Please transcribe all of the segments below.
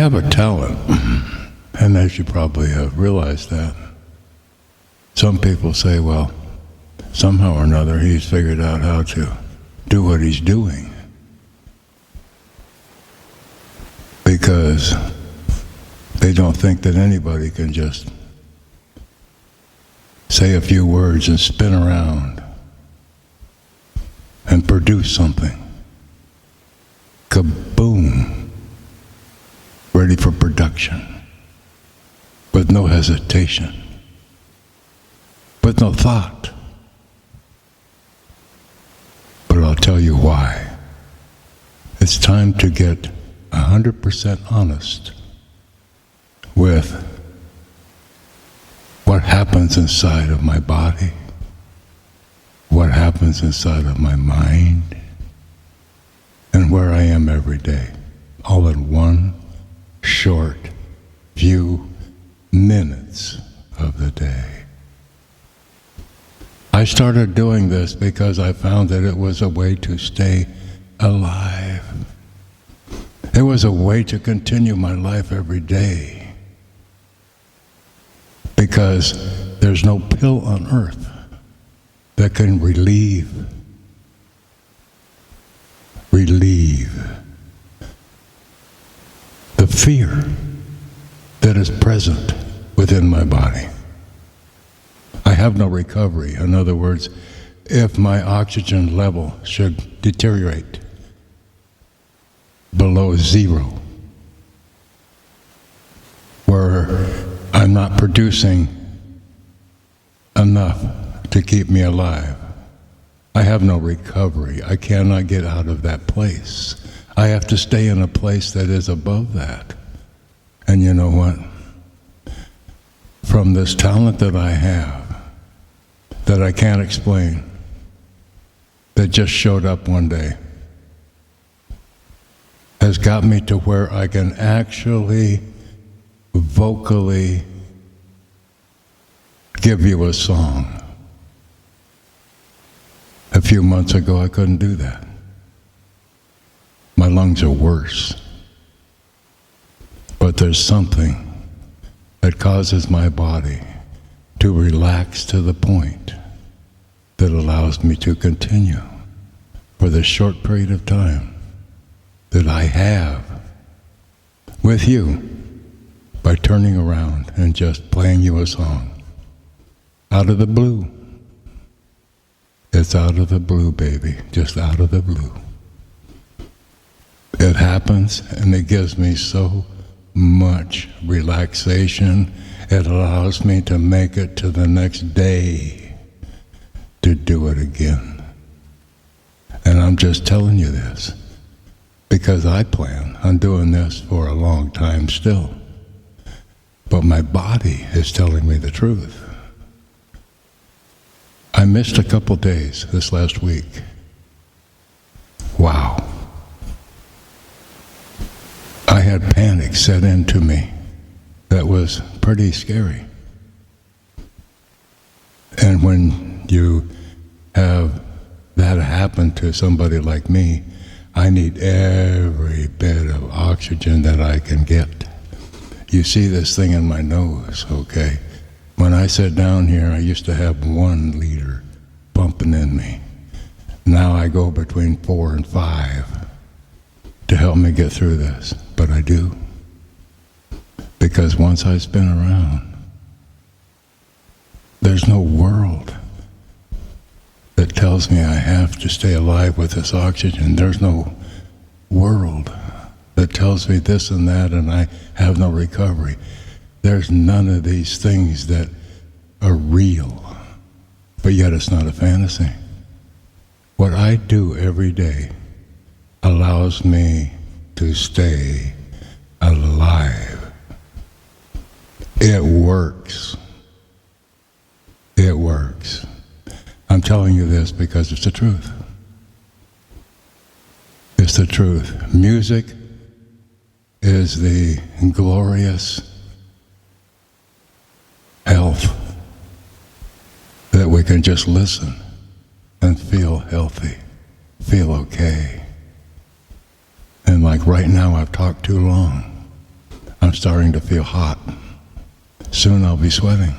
have a talent, and as you probably have realized that. Some people say, well, somehow or another he's figured out how to do what he's doing. Because they don't think that anybody can just say a few words and spin around and produce something. Kaboom! Ready for production. With no hesitation. With no thought. But I'll tell you why. It's time to get 100% honest with what happens inside of my body, what happens inside of my mind, and where I am every day, all in one short few minutes of the day. I started doing this because I found that it was a way to stay alive. It was a way to continue my life every day. Because there's no pill on earth that can relieve the fear that is present within my body. I have no recovery. In other words, if my oxygen level should deteriorate below zero, where I'm not producing enough to keep me alive, I have no recovery. I cannot get out of that place. I have to stay in a place that is above that. And you know what? From this talent that I have, that I can't explain, that just showed up one day, has got me to where I can actually vocally give you a song. A few months ago, I couldn't do that. My lungs are worse. But there's something that causes my body to relax to the point that allows me to continue for the short period of time that I have with you by turning around and just playing you a song. Out of the blue. It's out of the blue, baby, just out of the blue. It happens, and it gives me so much relaxation. It allows me to make it to the next day to do it again. And I'm just telling you this because I plan on doing this for a long time still. But my body is telling me the truth. I missed a couple days this last week. Wow. I had panic set into me that was pretty scary. And when you have that happen to somebody like me, I need every bit of oxygen that I can get. You see this thing in my nose, okay? When I sit down here, I used to have 1 liter pumping in me. Now I go between 4 and 5 to help me get through this. But I do. Because once I spin around, there's no world that tells me I have to stay alive with this oxygen. There's no world that tells me this and that and I have no recovery. There's none of these things that are real, but yet it's not a fantasy. What I do every day allows me to stay alive. It works. It works. I'm telling you this because it's the truth. It's the truth. Music is the glorious health that we can just listen and feel healthy, feel okay. And like right now, I've talked too long. I'm starting to feel hot. Soon I'll be sweating.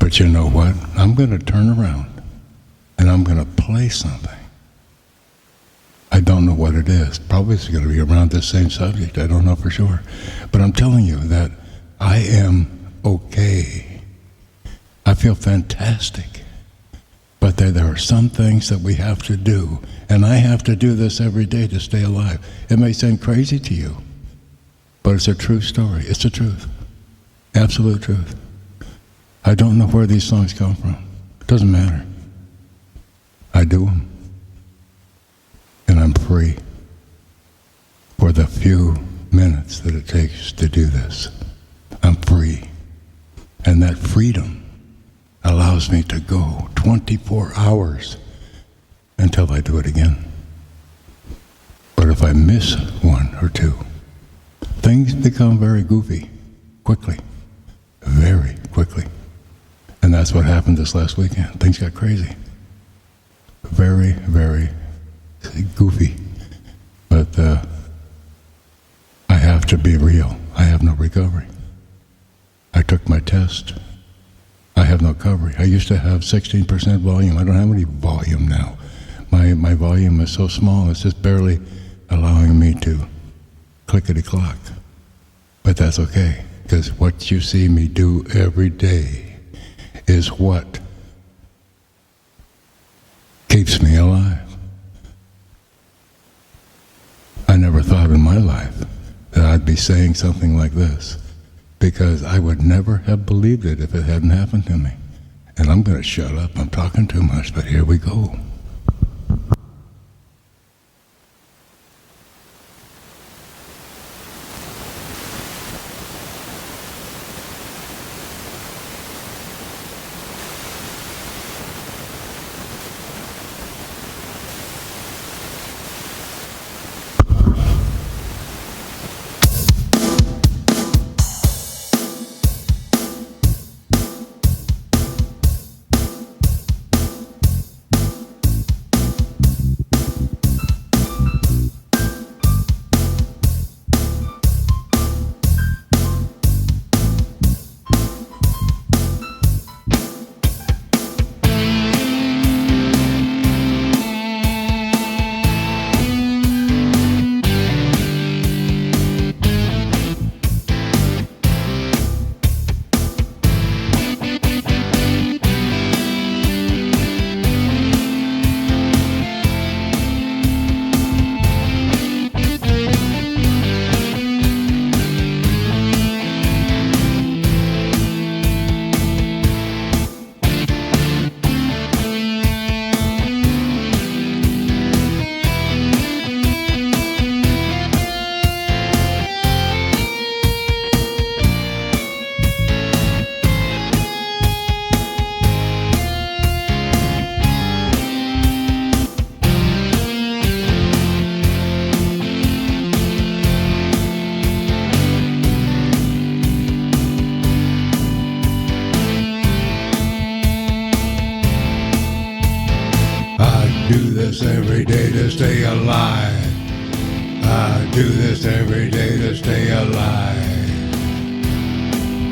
But you know what? I'm going to turn around and I'm going to play something. I don't know what it is. Probably it's going to be around this same subject. I don't know for sure. But I'm telling you that I am okay. I feel fantastic. But there are some things that we have to do. And I have to do this every day to stay alive. It may sound crazy to you, but it's a true story. It's the truth. Absolute truth. I don't know where these songs come from. It doesn't matter. I do them. And I'm free for the few minutes that it takes to do this. I'm free. And that freedom allows me to go 24 hours until I do it again. But if I miss one or two, things become very goofy quickly, very quickly. And that's what happened this last weekend. Things got crazy. Very, very goofy. But I have to be real. I have no recovery. I took my test. I have no recovery. I used to have 16% volume. I don't have any volume now. My volume is so small, it's just barely allowing me to clickety-clock. But that's okay, because what you see me do every day is what keeps me alive. I never thought in my life that I'd be saying something like this, because I would never have believed it if it hadn't happened to me. And I'm going to shut up. I'm talking too much, but here we go. Do this every day to stay alive. I do this every day to stay alive.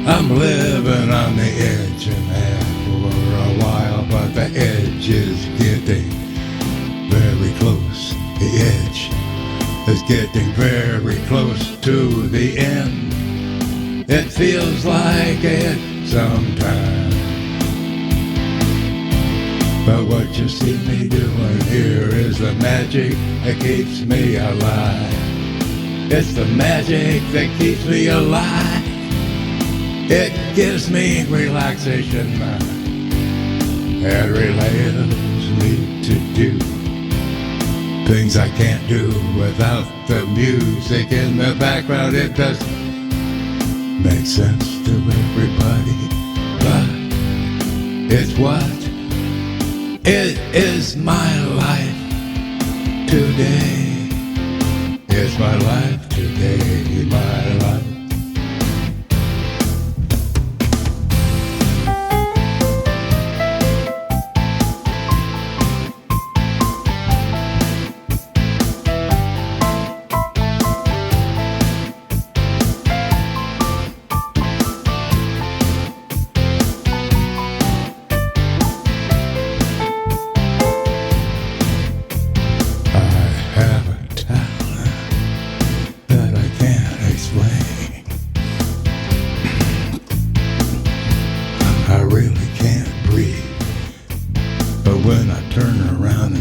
I'm living on the edge and have for a while, but the edge is getting very close. The edge is getting very close to the end. It feels like it sometimes. But what you see me doing here is the magic that keeps me alive. It's the magic that keeps me alive. It gives me relaxation and relays me to do things I can't do without the music in the background. It doesn't make sense to everybody, but it's what it is my life today. It's my life today, my life.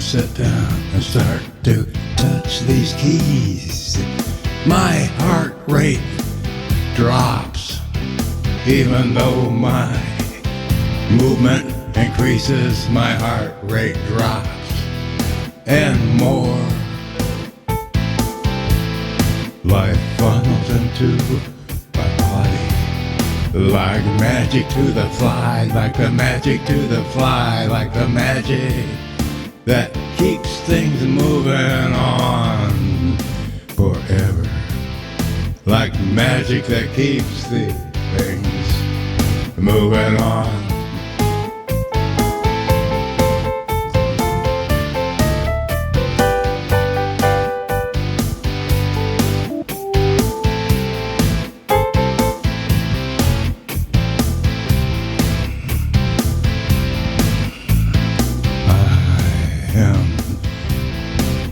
sit down and start to touch these keys, my heart rate drops, even though my movement increases, my heart rate drops, and more. Life funnels into my body, like magic to the fly, like the magic to the fly, like the magic that keeps things moving on forever, like magic that keeps the things moving on.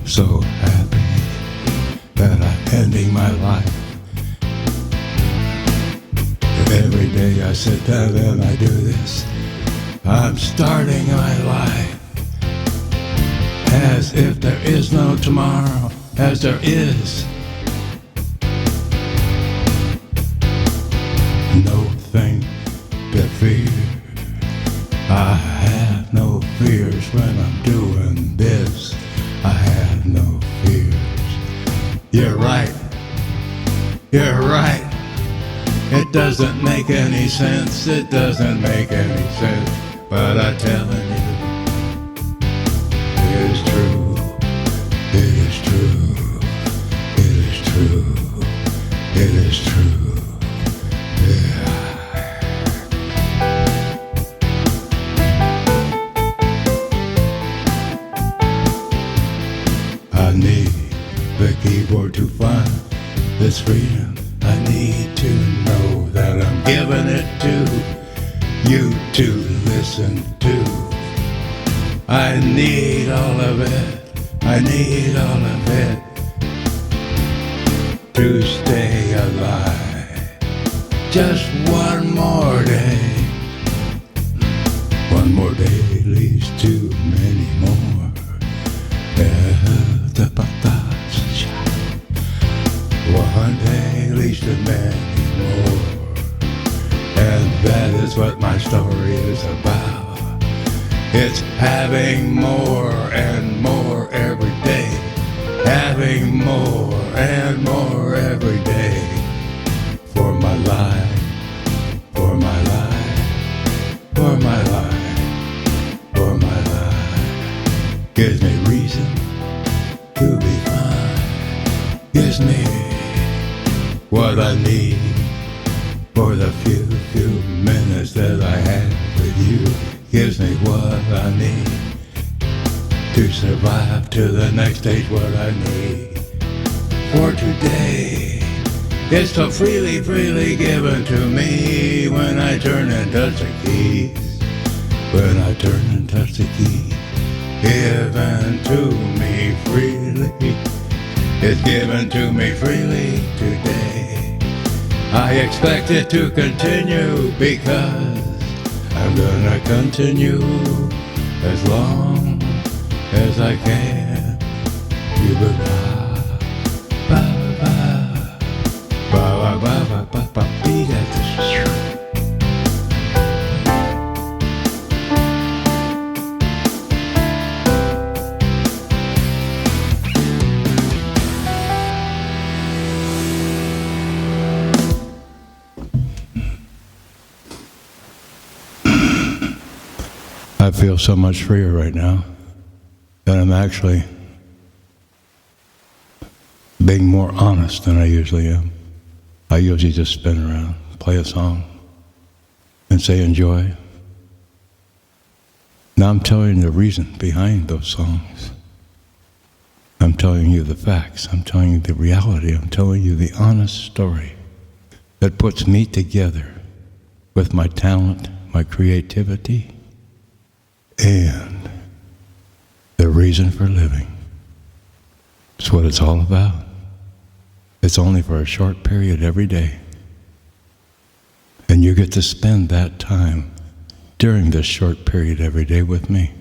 So happy that I'm ending my life. Every day I sit down and I do this. I'm starting my life as if there is no tomorrow, as there is no thing to fear. I have no fears when I'm doing this. I have no fears. You're right. You're right. It doesn't make any sense. It doesn't make any sense. But I'm telling you, it is true. It is true. It is true. It is true. Yeah. I need the keyboard to find this freedom. I need to know that I'm giving it to you to listen to. I need all of it. I need all of it to stay alive. Just one more day. One more day leads to many more. One day leads to many more. And that is what my story is about. It's having more and more every day. Having more and more every day. For my life. For my life. For my life. For my life. Gives me reason to be fine. Gives me what I need for the few minutes that I have with you. Gives me what I need to survive to the next stage. What I need for today. It's so freely given to me when I turn and touch the keys. When I turn and touch the keys. Given to me freely. It's given to me freely today. I expect it to continue because I'm gonna continue as long as I can. You ba ba ba ba ba ba ba be that. I feel so much freer right now that I'm actually being more honest than I usually am. I usually just spin around, play a song, and say enjoy. Now I'm telling you the reason behind those songs. I'm telling you the facts. I'm telling you the reality. I'm telling you the honest story that puts me together with my talent, my creativity, and the reason for living. It's what it's all about. It's only for a short period every day. And you get to spend that time during this short period every day with me.